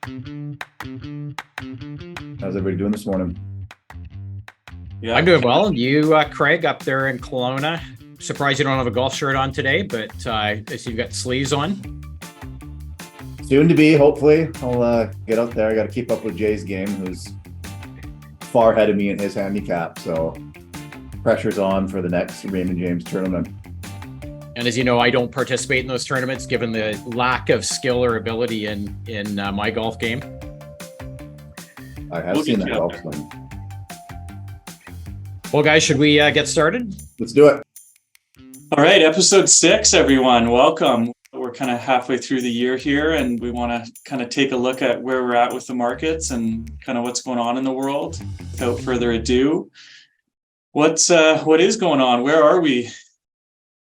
How's everybody doing this morning? Yeah, I'm doing well. And you, Craig, up there in Kelowna. Surprised you don't have a golf shirt on today, but I see you've got sleeves on. Soon to be, hopefully. I'll get out there. I got to keep up with Jay's game, who's far ahead of me in his handicap. So pressure's on for the next Raymond James tournament. And as you know, I don't participate in those tournaments given the lack of skill or ability in my golf game. I have seen that golf swing. Well, guys, should we get started? Let's do it. All right, episode 6, everyone. Welcome. We're kind of halfway through the year here, and we want to kind of take a look at where we're at with the markets and kind of what's going on in the world. Without further ado, what is going on? Where are we?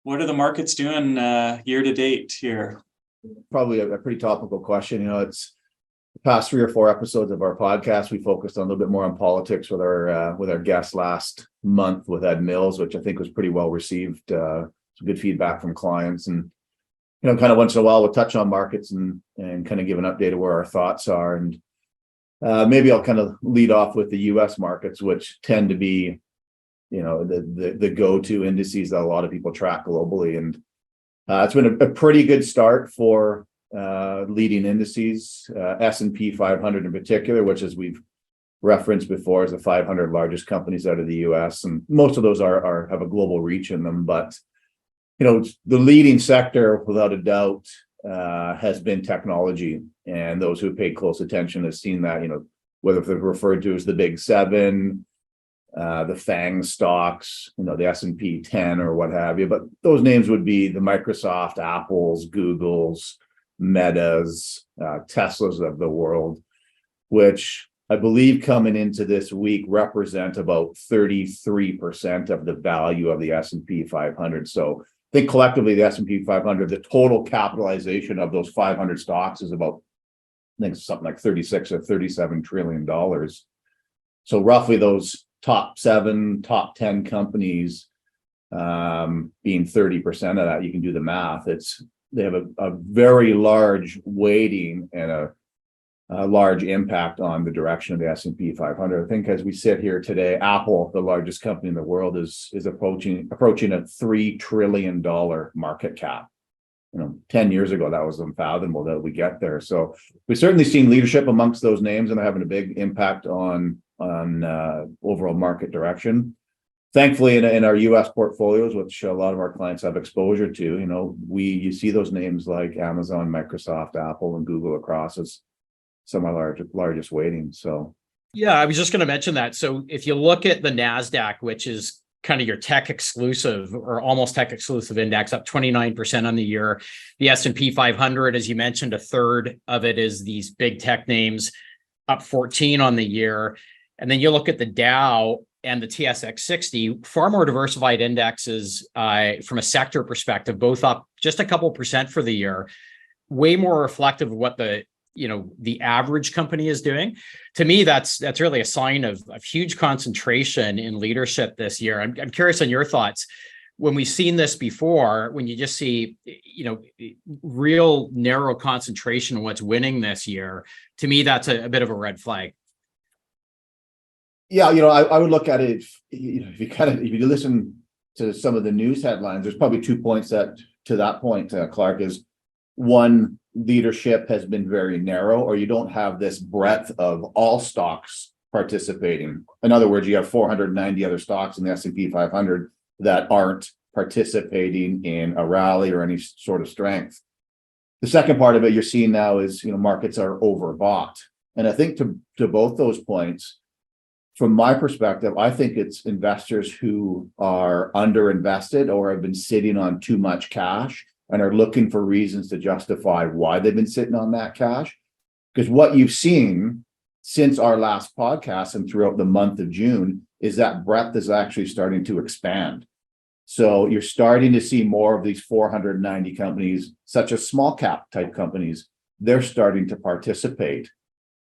What are the markets doing year to date here? Probably a pretty topical question. You know, it's the past 3 or 4 episodes of our podcast. We focused on a little bit more on politics with our guest last month with Ed Mills, which I think was pretty well received. Some good feedback from clients, and you know, kind of once in a while we'll touch on markets and kind of give an update of where our thoughts are. And maybe I'll kind of lead off with the U.S. markets, which tend to be, you know, the go-to indices that a lot of people track globally. And it's been a pretty good start for leading indices, S&P 500 in particular, which, as we've referenced before, is the 500 largest companies out of the U.S. And most of those have a global reach in them. But, you know, the leading sector, without a doubt, has been technology. And those who have paid close attention have seen that, you know, whether they're referred to as the Big Seven, the FANG stocks, you know, the S&P 10 or what have you. But those names would be the Microsoft, Apples, Googles, Metas, Teslas of the world, which I believe coming into this week represent about 33% of the value of the S&P 500. So I think collectively the S&P 500, the total capitalization of those 500 stocks is about, I think, something like 36 or 37 trillion dollars. So roughly those top 7, top 10 companies being 30% of that, you can do the math. They have a very large weighting and a large impact on the direction of the S&P 500. I think as we sit here today, Apple, the largest company in the world, is approaching a $3 trillion market cap. You know, 10 years ago, that was unfathomable that we get there. So we've certainly seen leadership amongst those names, and they're having a big impact on overall market direction. Thankfully, in our U.S. portfolios, which a lot of our clients have exposure to, you know, you see those names like Amazon, Microsoft, Apple, and Google across as some of our largest weightings. So, yeah, I was just going to mention that. So if you look at the NASDAQ, which is kind of your tech exclusive or almost tech exclusive index, up 29% on the year. The S&P 500, as you mentioned, a third of it is these big tech names, up 14 on the year. And then you look at the Dow and the TSX 60, far more diversified indexes from a sector perspective, both up just a couple percent for the year, way more reflective of what the average company is doing. To me, that's really a sign of huge concentration in leadership this year. I'm curious on your thoughts. When we've seen this before, when you just see, you know, real narrow concentration on what's winning this year, to me, that's a bit of a red flag. Yeah, you know, I would look at it, if you listen to some of the news headlines, there's probably 2 points to that point, Clark, is one, leadership has been very narrow, or you don't have this breadth of all stocks participating. In other words, you have 490 other stocks in the S&P 500 that aren't participating in a rally or any sort of strength. The second part of it you're seeing now is, you know, markets are overbought. And I think to both those points, from my perspective, I think it's investors who are underinvested or have been sitting on too much cash and are looking for reasons to justify why they've been sitting on that cash. Because what you've seen since our last podcast and throughout the month of June is that breadth is actually starting to expand. So you're starting to see more of these 490 companies, such as small cap type companies, they're starting to participate.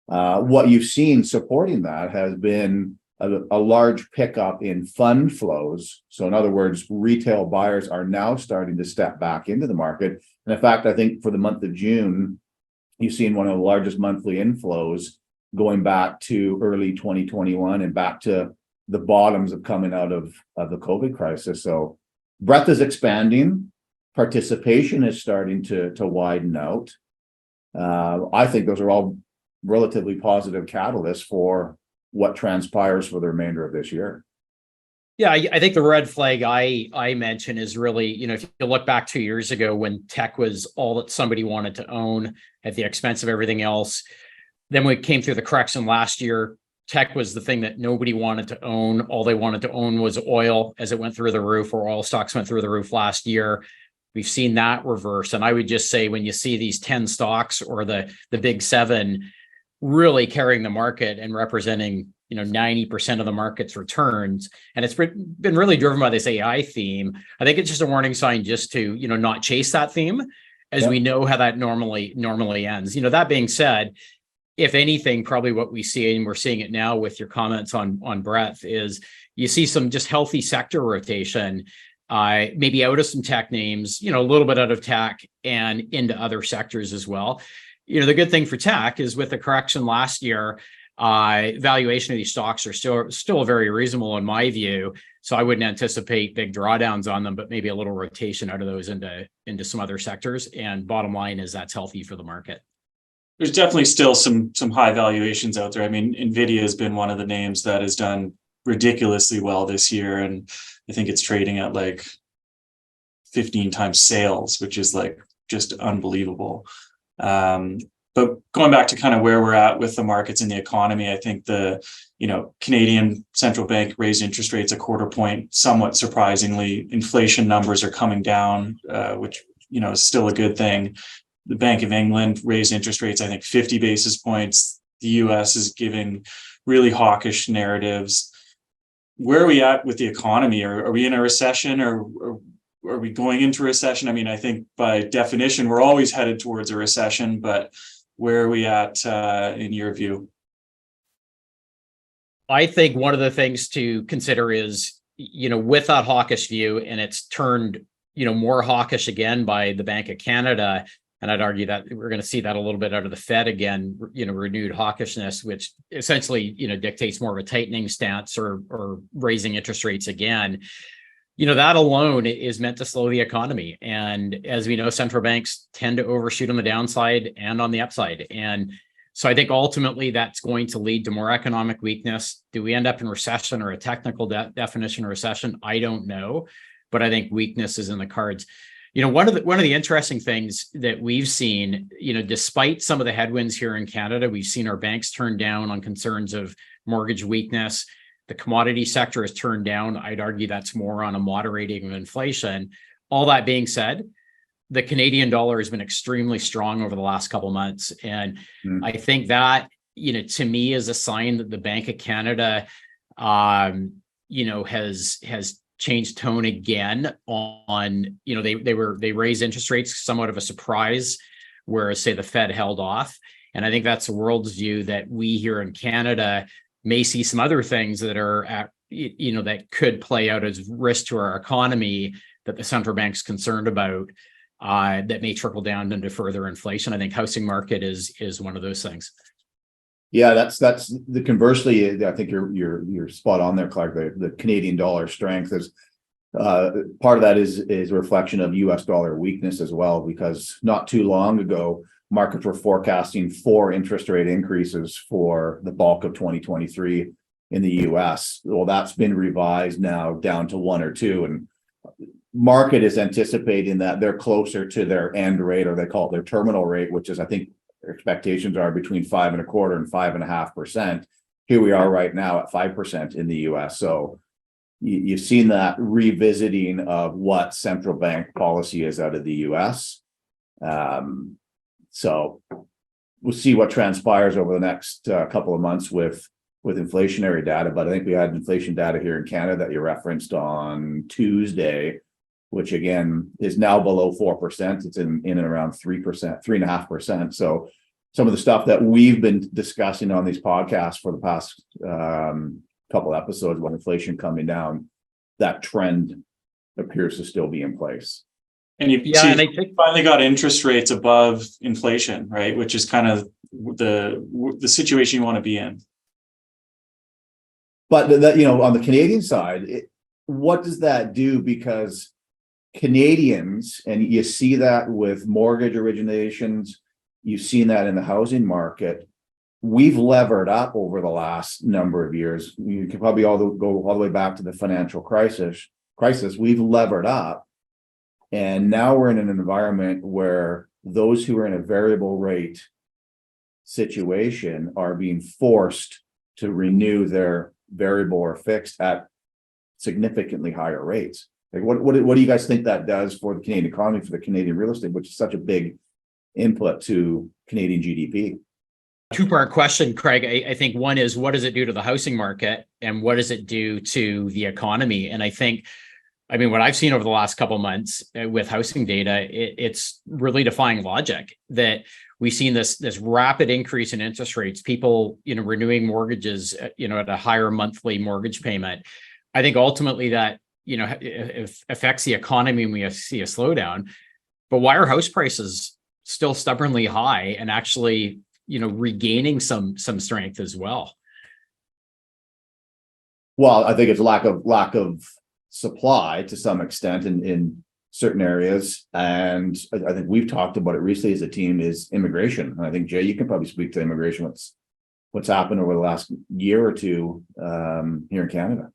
What you've seen supporting that has been a large pickup in fund flows. So in other words, retail buyers are now starting to step back into the market. And in fact, I think for the month of June, you've seen one of the largest monthly inflows going back to early 2021 and back to the bottoms of coming out of the COVID crisis. So breadth is expanding, participation is starting to widen out. I think those are all relatively positive catalysts for what transpires for the remainder of this year. Yeah, I think the red flag I mentioned is really, if you look back 2 years ago when tech was all that somebody wanted to own at the expense of everything else. Then we came through the correction last year. Tech was the thing that nobody wanted to own. All they wanted to own was oil as it went through the roof, or oil stocks went through the roof last year. We've seen that reverse. And I would just say when you see these 10 stocks or the big 7 really carrying the market and representing 90% of the market's returns, and it's been really driven by this AI theme, I think it's just a warning sign just to not chase that theme, as we know how that normally ends. That being said, if anything, probably what we see, and we're seeing it now with your comments on breadth, is you see some just healthy sector rotation, maybe out of some tech names, a little bit out of tech and into other sectors as well. The good thing for tech is with the correction last year, valuation of these stocks are still very reasonable in my view. So I wouldn't anticipate big drawdowns on them, but maybe a little rotation out of those into some other sectors. And bottom line is that's healthy for the market. There's definitely still some high valuations out there. I mean, Nvidia has been one of the names that has done ridiculously well this year, and I think it's trading at like 15 times sales, which is like just unbelievable. But going back to kind of where we're at with the markets and the economy, I think the Canadian central bank raised interest rates a quarter point, somewhat surprisingly. Inflation numbers are coming down, which is still a good thing. The Bank of England raised interest rates, I think 50 basis points. The US is giving really hawkish narratives. Where are we at with the economy? Are we in a recession, or are we going into a recession? I mean, I think by definition, we're always headed towards a recession, but where are we at in your view? I think one of the things to consider is, with that hawkish view, and it's turned, more hawkish again by the Bank of Canada. And I'd argue that we're going to see that a little bit out of the Fed again, renewed hawkishness, which essentially, dictates more of a tightening stance or raising interest rates again. That alone is meant to slow the economy. And as we know, central banks tend to overshoot on the downside and on the upside. And so I think ultimately that's going to lead to more economic weakness. Do we end up in recession, or a technical definition of recession? I don't know, but I think weakness is in the cards. One of the interesting things that we've seen, despite some of the headwinds here in Canada, we've seen our banks turn down on concerns of mortgage weakness. The commodity sector has turned down. I'd argue that's more on a moderating of inflation. All that being said, the Canadian dollar has been extremely strong over the last couple of months. And I think that, to me, is a sign that the Bank of Canada, has changed tone again on, they raised interest rates somewhat of a surprise, whereas say the Fed held off. And I think that's the world's view that we here in Canada may see some other things that are at, that could play out as risk to our economy that the central bank's concerned about, that may trickle down into further inflation. I think housing market is one of those things. Yeah, that's the conversely. I think you're spot on there, Clark. The Canadian dollar strength is part of that is a reflection of U.S. dollar weakness as well, because not too long ago, markets were forecasting 4 interest rate increases for the bulk of 2023 in the U.S. Well, that's been revised now down to 1 or 2, and market is anticipating that they're closer to their end rate, or they call it their terminal rate, which is, I think, expectations are between 5.25% and 5.5%. Here we are right now at 5% in the U.S. So you've seen that revisiting of what central bank policy is out of the U.S. So we'll see what transpires over the next couple of months with inflationary data. But I think we had inflation data here in Canada that you referenced on Tuesday, which again is now below 4%. It's in and around 3%, 3.5%. So some of the stuff that we've been discussing on these podcasts for the past couple episodes about inflation coming down, that trend appears to still be in place. And you Yeah, see, and I think finally got interest rates above inflation, right? Which is kind of the situation you want to be in. But that, on the Canadian side, what does that do? Because Canadians, and you see that with mortgage originations, you've seen that in the housing market. We've levered up over the last number of years. You could probably go all the way back to the financial crisis. We've levered up, and now we're in an environment where those who are in a variable rate situation are being forced to renew their variable or fixed at significantly higher rates. Like what do you guys think that does for the Canadian economy, for the Canadian real estate, which is such a big input to Canadian GDP? Two-part question, Craig. I think one is, what does it do to the housing market, and what does it do to the economy? And I mean, what I've seen over the last couple of months with housing data, it's really defying logic that we've seen this rapid increase in interest rates, people, renewing mortgages, at a higher monthly mortgage payment. I think ultimately that, it affects the economy and we see a slowdown. But why are house prices still stubbornly high and actually, regaining some strength as well? Well, I think it's lack of supply to some extent in certain areas, and I think we've talked about it recently as a team, is immigration. And I think, Jay, you can probably speak to immigration, what's happened over the last year or two here in Canada.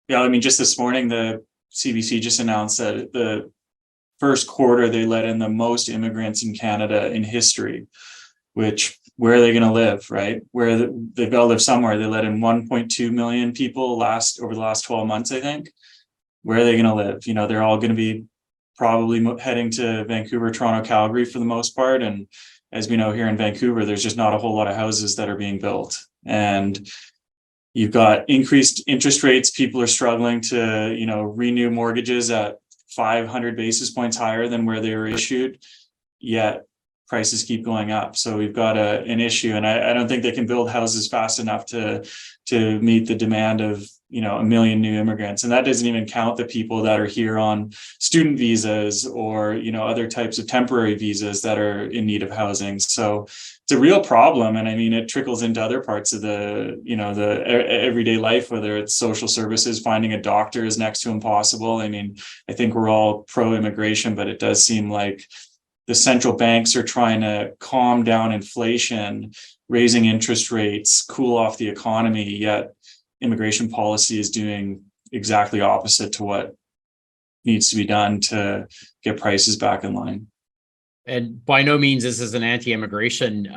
Yeah, I mean, just this morning, the CBC just announced that the first quarter they let in the most immigrants in Canada in history, which, where are they going to live, right? They've got to live somewhere. They let in 1.2 million people over the last 12 months, I think. Where are they going to live? They're all going to be probably heading to Vancouver, Toronto, Calgary for the most part. And as we know, here in Vancouver, there's just not a whole lot of houses that are being built. And you've got increased interest rates. People are struggling to, renew mortgages at 500 basis points higher than where they were issued, yet prices keep going up. So we've got an issue, and I don't think they can build houses fast enough to meet the demand of, 1 million new immigrants. And that doesn't even count the people that are here on student visas or, other types of temporary visas that are in need of housing. So it's a real problem. And I mean, it trickles into other parts of the everyday life, whether it's social services. Finding a doctor is next to impossible. I mean, I think we're all pro-immigration, but it does seem like the central banks are trying to calm down inflation, raising interest rates, cool off the economy, yet immigration policy is doing exactly opposite to what needs to be done to get prices back in line. And by no means this is an anti-immigration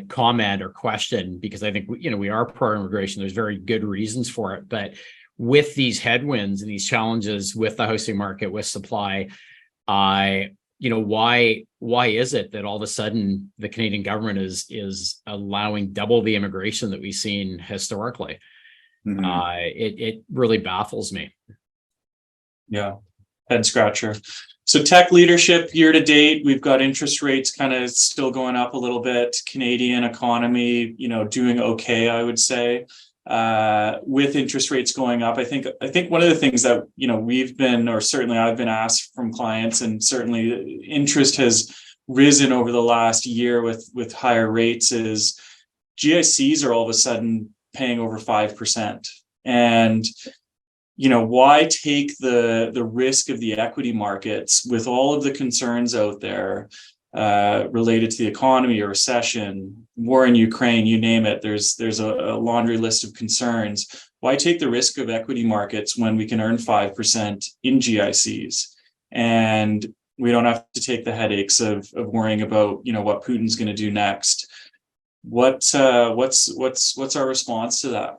comment or question, because I think we are pro-immigration. There's very good reasons for it. But with these headwinds and these challenges with the housing market, with supply, why is it that all of a sudden the Canadian government is allowing double the immigration that we've seen historically? Mm-hmm. It really baffles me. Yeah, head scratcher. So tech leadership year to date, we've got interest rates kind of still going up a little bit. Canadian economy, doing okay, I would say. With interest rates going up, I think one of the things that we've been, or certainly I've been asked from clients, and certainly interest has risen over the last year with higher rates, is GICs are all of a sudden paying over 5%. And why take the risk of the equity markets with all of the concerns out there related to the economy or recession, war in Ukraine, you name it. There's a laundry list of concerns. Why take the risk of equity markets when we can earn 5% in GICs, and we don't have to take the headaches of worrying about what Putin's going to do next? What's our response to that?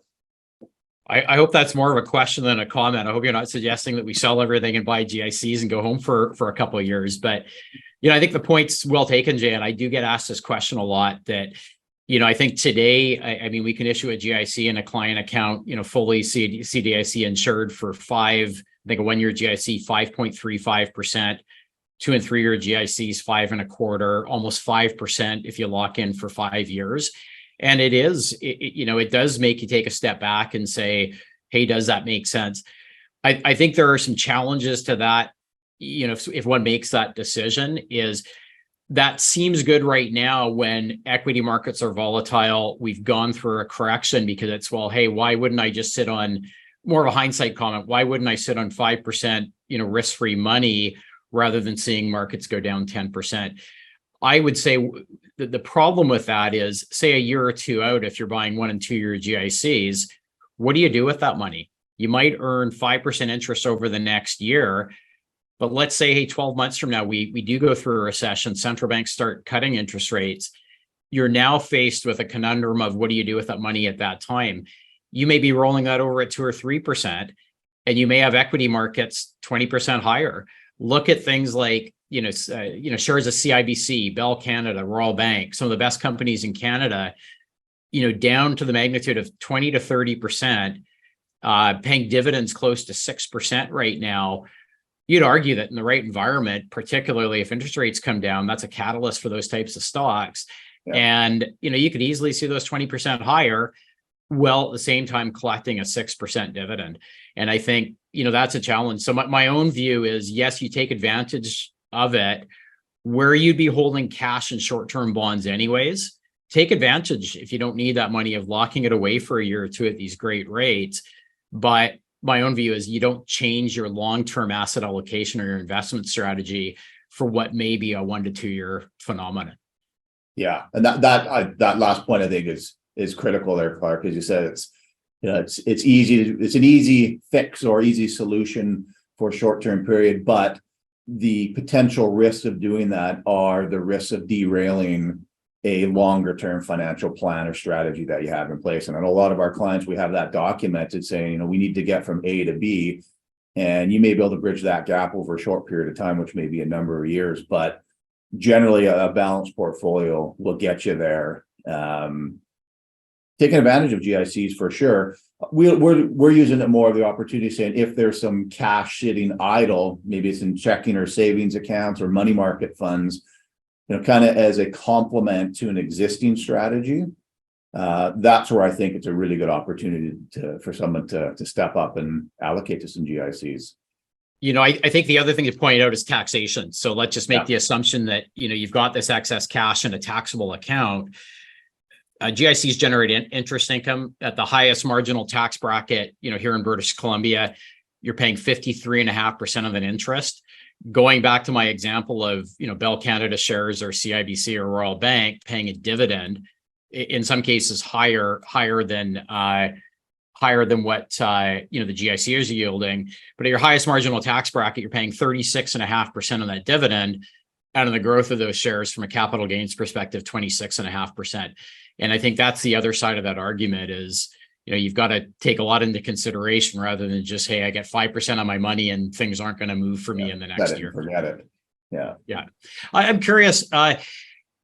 I hope that's more of a question than a comment. I hope you're not suggesting that we sell everything and buy GICs and go home for a couple of years. But, I think the point's well taken, Jay, and I do get asked this question a lot that, I think today, I mean, we can issue a GIC in a client account, fully CDIC insured for a 1-year GIC, 5.35%, 2 and 3 year GICs, 5.25%, almost 5% if you lock in for 5 years. And it does make you take a step back and say, hey, does that make sense? I think there are some challenges to that if one makes that decision, is that seems good right now when equity markets are volatile. We've gone through a correction because it's, well, hey, why wouldn't I just sit on, more of a hindsight comment, why wouldn't I sit on 5%, risk-free money rather than seeing markets go down 10%? I would say the problem with that is, say a year or two out, if you're buying 1 and 2 year GICs, what do you do with that money? You might earn 5% interest over the next year. But let's say, hey, 12 months from now, we do go through a recession, central banks start cutting interest rates. You're now faced with a conundrum of what do you do with that money at that time? You may be rolling that over at 2 or 3%, and you may have equity markets 20% higher. Look at things like, shares of CIBC, Bell Canada, Royal Bank, some of the best companies in Canada, down to the magnitude of 20 to 30%, paying dividends close to 6% right now. You'd argue that in the right environment, particularly if interest rates come down, that's a catalyst for those types of stocks. Yeah. And, you could easily see those 20% higher, while at the same time collecting a 6% dividend. And I think, that's a challenge. So my own view is, yes, you take advantage of it where you'd be holding cash and short-term bonds anyways. Take advantage, if you don't need that money, of locking it away for a year or two at these great rates. But my own view is you don't change your long-term asset allocation or your investment strategy for what may be a 1 to 2 year phenomenon. Yeah, and that last point I think is critical there, Clark. As you said, it's easy. It's an easy fix or easy solution for a short-term period, but the potential risks of doing that are the risks of derailing a longer-term financial plan or strategy that you have in place. And I know a lot of our clients, we have that documented saying, we need to get from A to B, and you may be able to bridge that gap over a short period of time, which may be a number of years, but generally a balanced portfolio will get you there. Taking advantage of GICs for sure. We're using it more of the opportunity, saying if there's some cash sitting idle, maybe it's in checking or savings accounts or money market funds, kind of as a complement to an existing strategy. That's where I think it's a really good opportunity for someone to step up and allocate to some GICs. I think the other thing to point out is taxation. So let's just make the assumption that, you've got this excess cash in a taxable account. GICs generate interest income at the highest marginal tax bracket, here in British Columbia. You're paying 53.5% of an interest. Going back to my example of, Bell Canada shares or CIBC or Royal Bank paying a dividend, in some cases higher than what the GICs are yielding. But at your highest marginal tax bracket, you're paying 36.5% of that dividend, and on the growth of those shares from a capital gains perspective, 26.5%. And I think that's the other side of that argument is, you've got to take a lot into consideration rather than just, hey, I get 5% on my money and things aren't going to move for me in the next year. Forget it. Yeah. Yeah. I'm curious, saying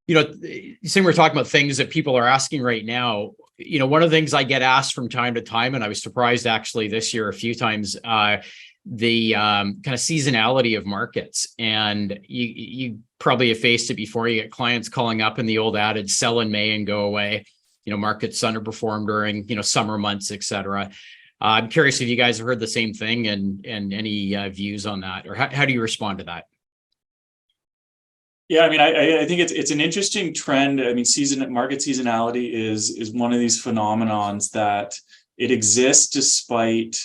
we're talking about things that people are asking right now. One of the things I get asked from time to time, and I was surprised actually this year a few times, the kind of seasonality of markets. And you probably have faced it before. You get clients calling up in the old adage, sell in May and go away. Markets underperform during, summer months, et cetera. I'm curious if you guys have heard the same thing and any views on that, or how do you respond to that? Yeah, I mean, I think it's an interesting trend. I mean, market seasonality is one of these phenomenons that it exists despite,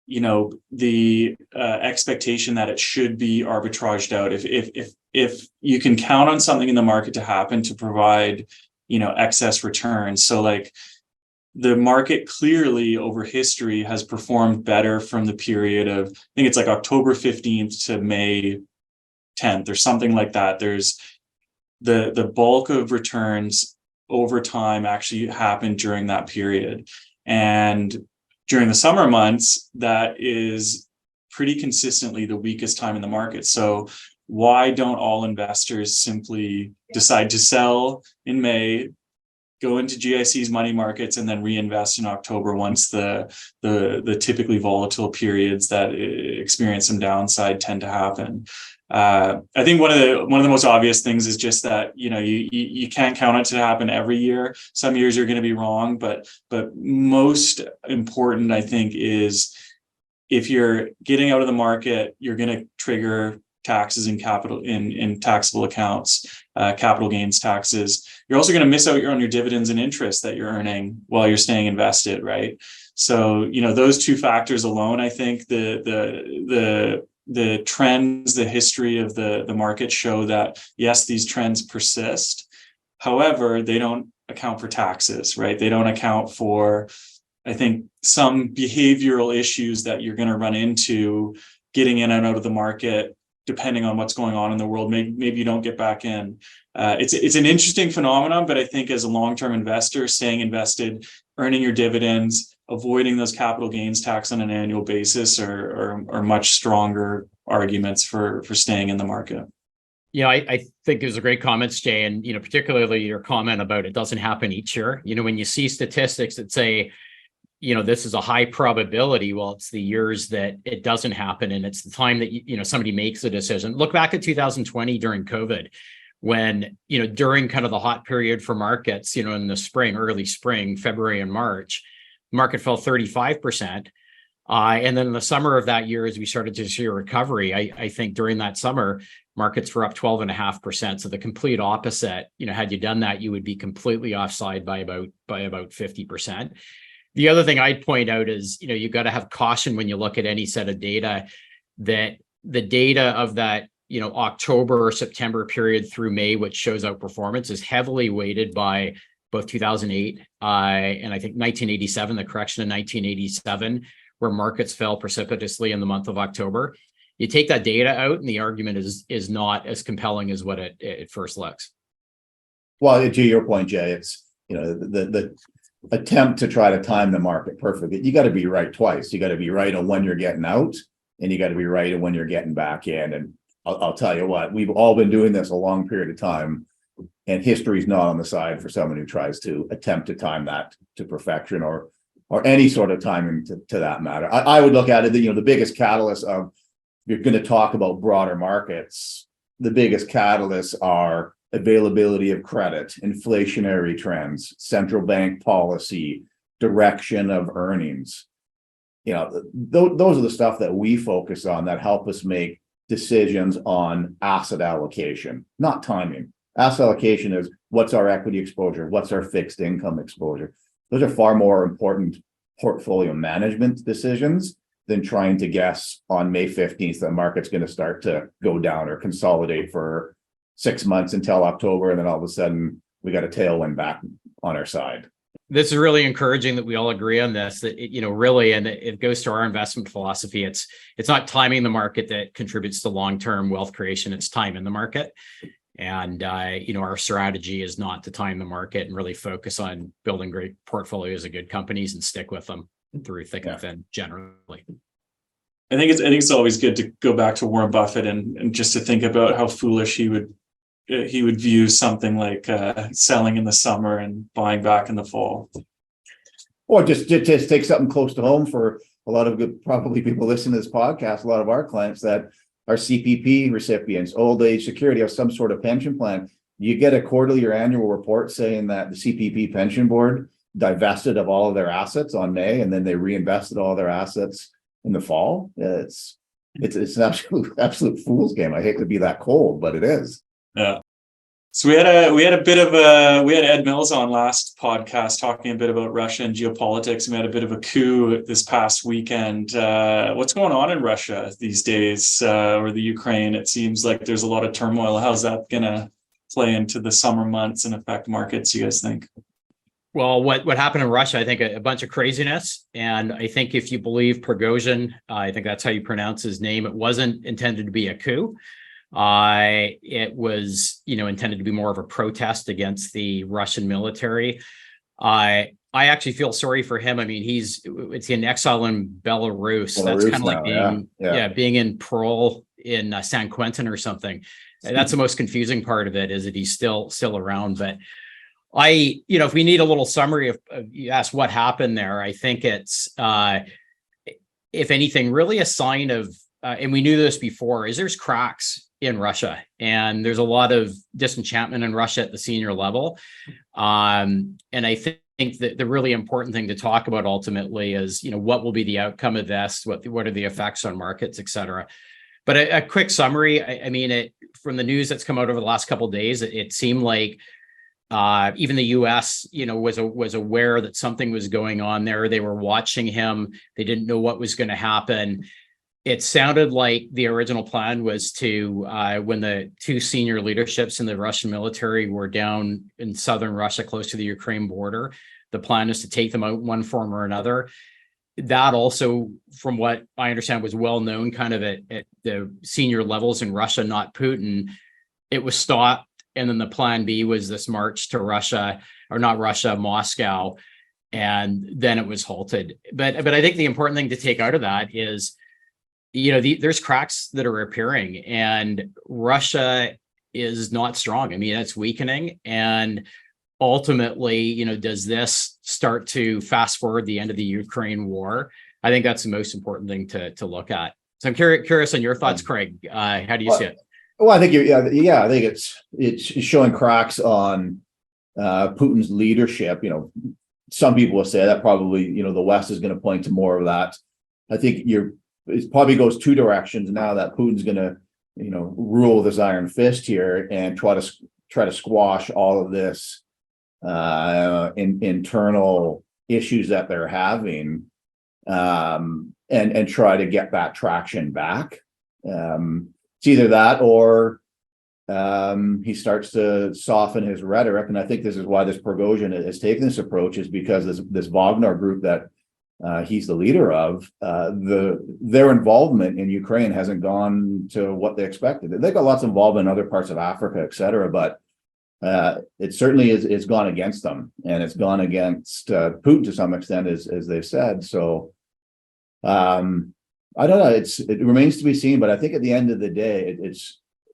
the expectation that it should be arbitraged out. If you can count on something in the market to happen to provide, excess returns. So like the market clearly over history has performed better from the period of, I think it's like October 15th to May 10th or something like that. There's the bulk of returns over time actually happened during that period. And during the summer months, that is pretty consistently the weakest time in the market. So why don't all investors simply decide to sell in May, go into GICs money markets, and then reinvest in October once the typically volatile periods that experience some downside tend to happen? I think one of the most obvious things is just that you can't count it to happen every year. Some years you're going to be wrong, but most important, I think, is if you're getting out of the market, you're going to trigger taxes in capital in taxable accounts, capital gains taxes. You're also going to miss out on your dividends and interest that you're earning while you're staying invested, right? So, those two factors alone, I think the trends, the history of the market show that yes, these trends persist. However, they don't account for taxes, right? They don't account for, I think, some behavioral issues that you're going to run into getting in and out of the market, depending on what's going on in the world. Maybe you don't get back in. It's an interesting phenomenon, but I think as a long-term investor, staying invested, earning your dividends, avoiding those capital gains tax on an annual basis are much stronger arguments for staying in the market. I think it was a great comments, Jay, and particularly your comment about it doesn't happen each year. When you see statistics that say, this is a high probability, well, it's the years that it doesn't happen, and it's the time that somebody makes a decision. Look back at 2020 during COVID, when during kind of the hot period for markets, in the spring, early spring, February and March, market fell 35%. And then in the summer of that year, as we started to see a recovery, I think during that summer, markets were up 12.5%. So the complete opposite. Had you done that, you would be completely offside by about 50%. The other thing I'd point out is, you've got to have caution when you look at any set of data, that the data of that, October or September period through May, which shows outperformance, is heavily weighted by both 2008 and I think 1987, the correction in 1987, where markets fell precipitously in the month of October. You take that data out, and the argument is not as compelling as what it first looks. Well, to your point, Jay, it's the attempt to try to time the market perfectly. You got to be right twice. You got to be right on when you're getting out, and you got to be right on when you're getting back in. And I'll tell you what, we've all been doing this a long period of time, and history's not on the side for someone who tries to attempt to time that to perfection or any sort of timing to that matter. I would look at it, the biggest catalyst of, you're going to talk about broader markets, the biggest catalysts are availability of credit, inflationary trends, central bank policy, direction of earnings. Those are the stuff that we focus on that help us make decisions on asset allocation, not timing. Asset allocation is, what's our equity exposure? What's our fixed income exposure? Those are far more important portfolio management decisions than trying to guess on May 15th the market's going to start to go down or consolidate for 6 months until October, and then all of a sudden we got a tailwind back on our side. This is really encouraging that we all agree on this, that really, and it goes to our investment philosophy. It's not timing the market that contributes to long-term wealth creation, it's time in the market. And our strategy is not to time the market and really focus on building great portfolios of good companies and stick with them through thick and thin generally. I think it's always good to go back to Warren Buffett and just to think about how foolish he would view something like selling in the summer and buying back in the fall. Or just take something close to home for a lot of good, probably people listening to this podcast, a lot of our clients that are CPP recipients, old age security, or some sort of pension plan. You get a quarterly or annual report saying that the CPP pension board divested of all of their assets on May, and then they reinvested all their assets in the fall. It's an absolute fool's game. I hate to be that cold, but it is. Yeah. So we had Ed Mills on last podcast talking a bit about Russia and geopolitics. We had a bit of a coup this past weekend. What's going on in Russia these days, or the Ukraine? It seems like there's a lot of turmoil. How's that going to play into the summer months and affect markets, you guys think? Well, what happened in Russia, I think a bunch of craziness. And I think if you believe Prigozhin, I think that's how you pronounce his name, it wasn't intended to be a coup. It was, intended to be more of a protest against the Russian military. I actually feel sorry for him. I mean, it's in exile in Belarus. That's kind of like being in parole in San Quentin or something. That's the most confusing part of it, is that he's still around. But if we need a little summary of you asked what happened there, I think it's, if anything, really a sign of, and we knew this before, is there's cracks in Russia, and there's a lot of disenchantment in Russia at the senior level. And I think think that the really important thing to talk about ultimately is, what will be the outcome of this? What are the effects on markets, et cetera? But a quick summary, I mean, from the news that's come out over the last couple of days, it seemed like even the U.S., was aware that something was going on there. They were watching him. They didn't know what was going to happen. It sounded like the original plan was to, when the two senior leaderships in the Russian military were down in southern Russia, close to the Ukraine border, the plan is to take them out in one form or another. That also, from what I understand, was well known kind of at the senior levels in Russia, not Putin. It was stopped. And then the plan B was this march to Russia, or not Russia, Moscow. And then it was halted. But I think the important thing to take out of that is, there's cracks that are appearing, and Russia is not strong. I mean, it's weakening. And ultimately, does this start to fast forward the end of the Ukraine war? I think that's the most important thing to look at. So I'm curious on your thoughts, Craig. How do you see it? Well, I think I think it's showing cracks on Putin's leadership. Some people will say that probably, the West is going to point to more of that. I think it probably goes two directions now that Putin's going to, rule with his iron fist here and try to squash all of this internal issues that they're having, and try to get that traction back. It's either that or he starts to soften his rhetoric, and I think this is why this Prigozhin has taken this approach, is because this Wagner group that he's the leader of, their involvement in Ukraine hasn't gone to what they expected. They've got lots of involvement in other parts of Africa, et cetera, but it certainly is gone against them, and it's gone against Putin to some extent, as they've said. So I don't know. It remains to be seen, but I think at the end of the day,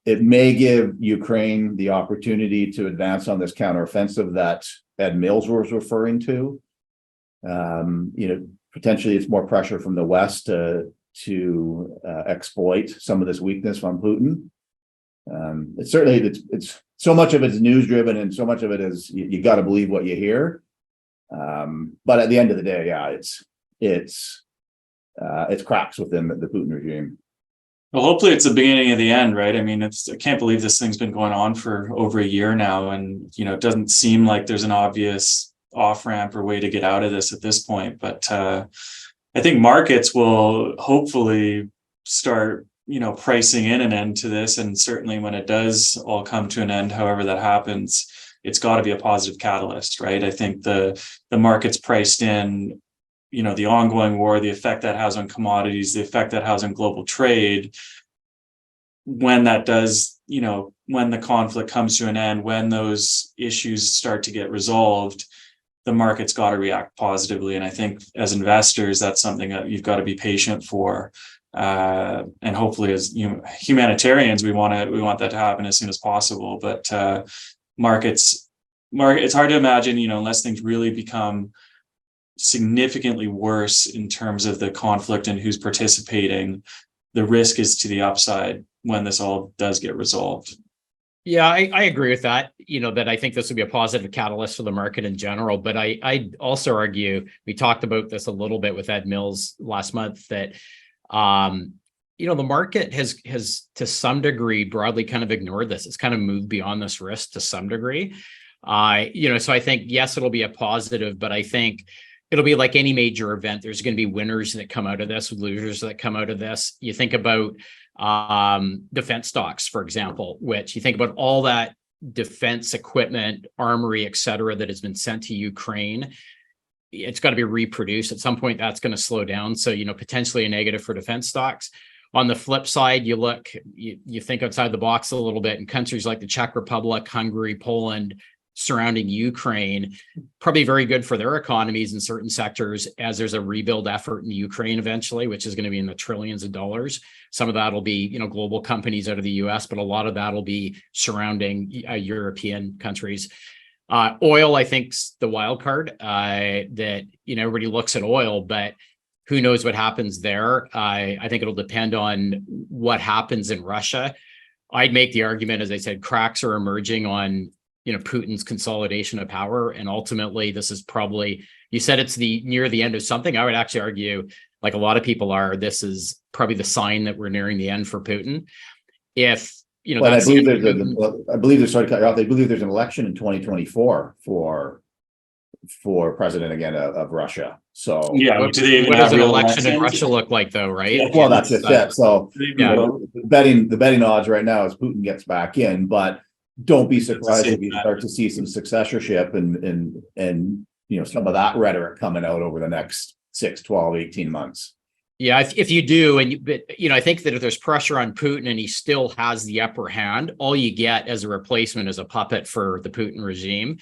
it may give Ukraine the opportunity to advance on this counteroffensive that Ed Mills was referring to. Potentially it's more pressure from the West to exploit some of this weakness from Putin. It's certainly so much of it's news driven, and so much of it is you got to believe what you hear. But at the end of the day, yeah, it's cracks within the Putin regime. Well, hopefully it's the beginning of the end, right? I mean, I can't believe this thing's been going on for over a year now, and it doesn't seem like there's an obvious off ramp or way to get out of this at this point. But I think markets will hopefully start, pricing in an end to this, and certainly when it does all come to an end, however that happens, it's got to be a positive catalyst, right? I think the market's priced in, the ongoing war, the effect that has on commodities, the effect that has on global trade. When that does, when the conflict comes to an end, when those issues start to get resolved, the market's got to react positively. And I think as investors, that's something that you've got to be patient for. And hopefully as humanitarians, we want that to happen as soon as possible. But markets, it's hard to imagine, unless things really become significantly worse in terms of the conflict and who's participating, the risk is to the upside when this all does get resolved. Yeah, I agree with that. That I think this would be a positive catalyst for the market in general. But I also argue, we talked about this a little bit with Ed Mills last month, that the market has to some degree broadly kind of ignored this. It's kind of moved beyond this risk to some degree. So I think, yes, it'll be a positive, but I think it'll be like any major event. There's going to be winners that come out of this, losers that come out of this. You think about defense stocks, for example, which you think about all that defense equipment, armory, et cetera, that has been sent to Ukraine. It's got to be reproduced. At some point, that's going to slow down. So, potentially a negative for defense stocks. On the flip side, you think outside the box a little bit, in countries like the Czech Republic, Hungary, Poland, surrounding Ukraine, probably very good for their economies in certain sectors, as there's a rebuild effort in Ukraine eventually, which is going to be in the trillions of dollars. Some of that will be, global companies out of the US, but a lot of that will be surrounding European countries. Oil, I think, is the wild card, that, everybody looks at oil, but who knows what happens there. I think it'll depend on what happens in Russia. I'd make the argument, as I said, cracks are emerging on Putin's consolidation of power. And ultimately, this is probably, you said it's near the end of something. I would actually argue, like a lot of people are, this is probably the sign that we're nearing the end for Putin. If, But I believe there's sorry to cut you off. I believe there's an election in 2024 for president again of Russia. So Yeah, what does an election in Russia look like, though, right? Yeah. well, that's just it. So Yeah. the betting odds right now is Putin gets back in, but don't be surprised if you start to see some successorship and some of that rhetoric coming out over the next 6, 12, 18 months. Yeah, if you do, but I think that if there's pressure on Putin and he still has the upper hand, all you get as a replacement is a puppet for the Putin regime.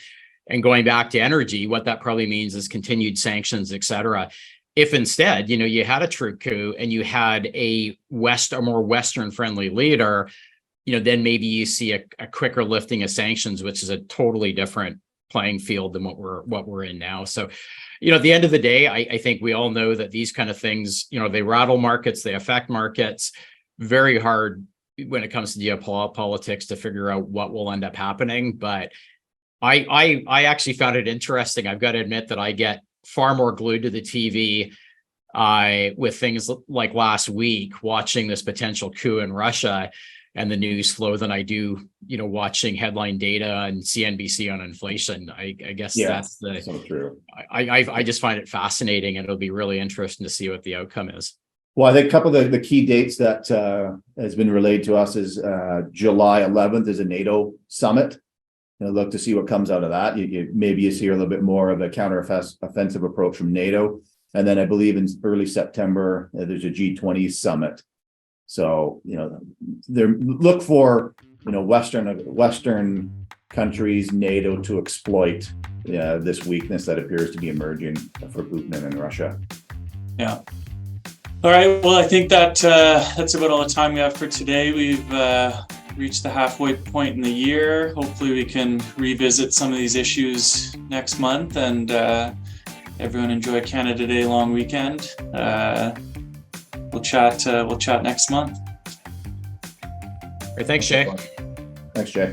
And going back to energy, what that probably means is continued sanctions, et cetera. If instead, you had a true coup and you had a more Western-friendly leader, then maybe you see a quicker lifting of sanctions, which is a totally different playing field than what we're in now. So, at the end of the day, I think we all know that these kind of things, they rattle markets, they affect markets. Very hard when it comes to geopolitics to figure out what will end up happening. But I actually found it interesting. I've got to admit that I get far more glued to the TV with things like last week, watching this potential coup in Russia and the news flow than I do, watching headline data and CNBC on inflation. I guess that's so true. I just find it fascinating, and it'll be really interesting to see what the outcome is. Well, I think a couple of the key dates that has been relayed to us is July 11th is a NATO summit. Look to see what comes out of that. Maybe you see a little bit more of a counter-offensive approach from NATO. And then I believe in early September, there's a G20 summit. So, look for, Western countries, NATO to exploit this weakness that appears to be emerging for Putin and in Russia. Yeah. All right. Well, I think that's about all the time we have for today. We've reached the halfway point in the year. Hopefully we can revisit some of these issues next month, and everyone enjoy Canada Day long weekend. We'll chat next month. Thanks, Shay. Thanks, Jay.